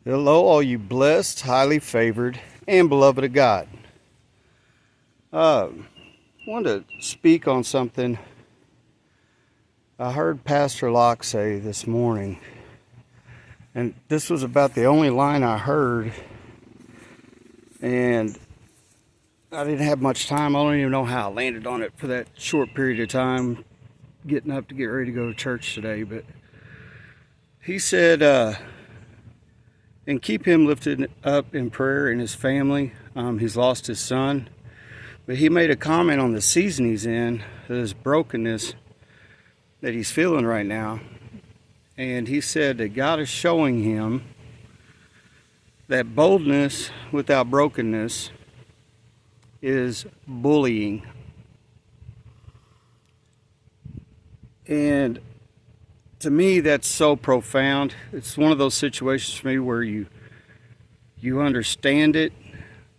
Hello, all you blessed, highly favored, and beloved of God. I wanted to speak on something I heard Pastor Locke say this morning. And this was about the only line I heard. And I didn't have much time. I don't even know how I landed on it for that short period of time, getting up to get ready to go to church today. But he said, and keep him lifted up in prayer and his family. He's lost his son. But he made a comment on the season he's in, his brokenness that he's feeling right now. And he said that God is showing him that boldness without brokenness is bullying. And to me, that's so profound. It's one of those situations for me where you understand it,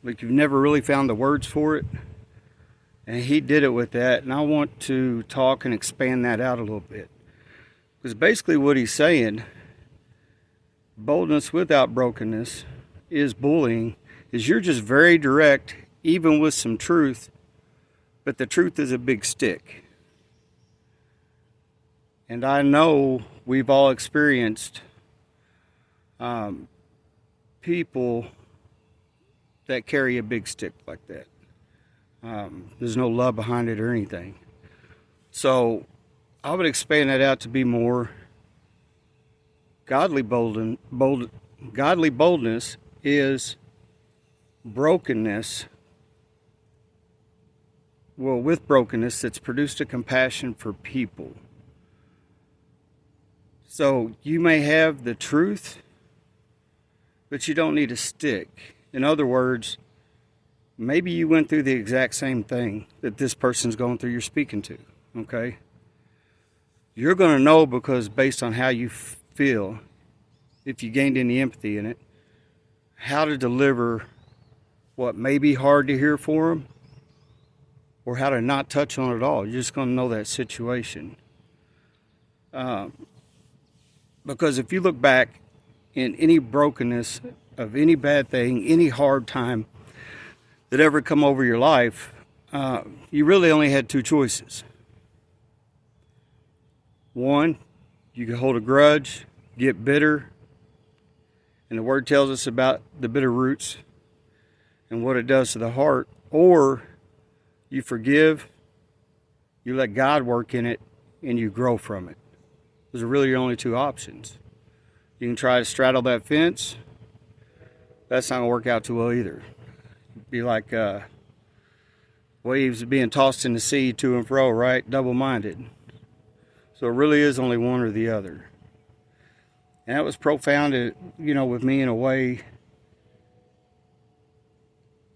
but you've never really found the words for it. And he did it with that, and I want to talk and expand that out a little bit. Because basically what he's saying, boldness without brokenness is bullying, is you're just very direct, even with some truth, but the truth is a big stick. And I know we've all experienced people that carry a big stick like that. There's no love behind it or anything. So I would expand that out to be more godly boldness is brokenness. Well, with brokenness, that's produced a compassion for people. So you may have the truth, but you don't need a stick. In other words, maybe you went through the exact same thing that this person's going through you're speaking to, okay? You're going to know, because based on how you feel, if you gained any empathy in it, how to deliver what may be hard to hear for them, or how to not touch on it at all. You're just going to know that situation. Because if you look back in any brokenness of any bad thing, any hard time that ever come over your life, you really only had two choices. One, you could hold a grudge, get bitter, and the word tells us about the bitter roots and what it does to the heart, or you forgive, you let God work in it, and you grow from it. Those are really your only two options. You can try to straddle that fence. That's not going to work out too well either. Be like waves being tossed in the sea to and fro, right? Double-minded. So it really is only one or the other. And that was profound, with me in a way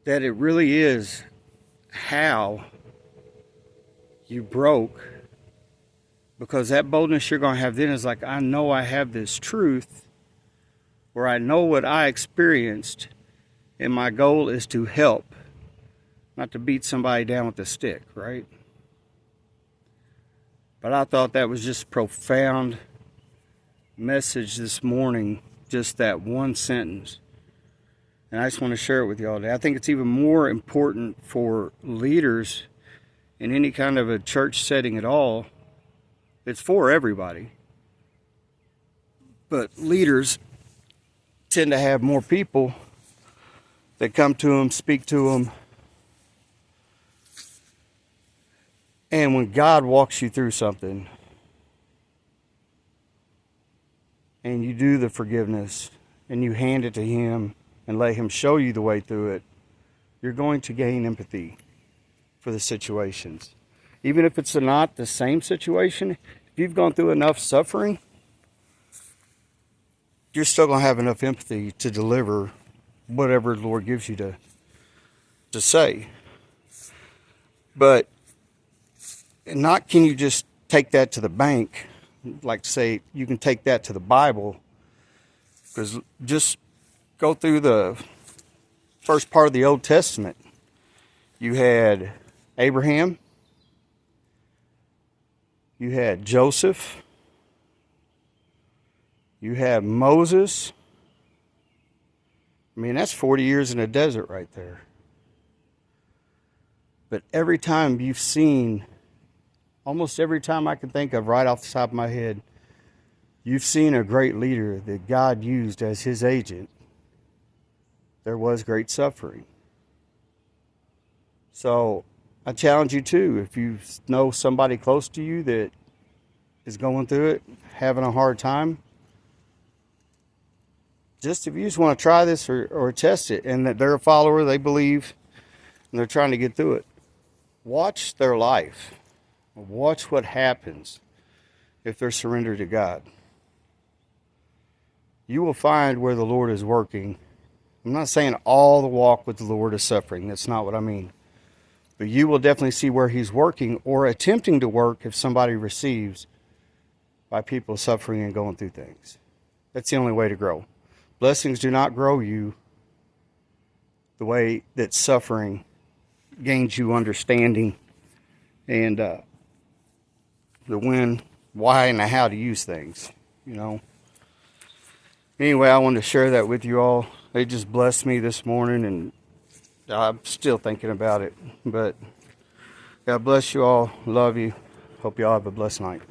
that it really is how you broke. Because that boldness you're going to have then is like, I know I have this truth, or I know what I experienced, and my goal is to help, not to beat somebody down with a stick, right? But I thought that was just a profound message this morning, just that one sentence. And I just want to share it with y'all today. I think it's even more important for leaders in any kind of a church setting at all. It's for everybody. But leaders tend to have more people that come to them, speak to them. And when God walks you through something, and you do the forgiveness, and you hand it to Him, and let Him show you the way through it, you're going to gain empathy for the situations. Even if it's not the same situation, if you've gone through enough suffering, you're still going to have enough empathy to deliver whatever the Lord gives you to say. But not can you just take that to the bank, like to say you can take that to the Bible, because just go through the first part of the Old Testament. You had Abraham, you had Joseph, you had Moses, I mean, that's 40 years in a desert right there. But every time you've seen, almost every time I can think of right off the top of my head, you've seen a great leader that God used as his agent, there was great suffering. So I challenge you too, if you know somebody close to you that is going through it, having a hard time, just if you just want to try this or test it, and that they're a follower, they believe, and they're trying to get through it, watch their life. Watch what happens if they're surrendered to God. You will find where the Lord is working. I'm not saying all the walk with the Lord is suffering. That's not what I mean. But you will definitely see where he's working or attempting to work if somebody receives by people suffering and going through things. That's the only way to grow. Blessings do not grow you the way that suffering gains you understanding and the when, why, and the how to use things, Anyway, I wanted to share that with you all. They just blessed me this morning, and I'm still thinking about it. But God bless you all. Love you. Hope you all have a blessed night.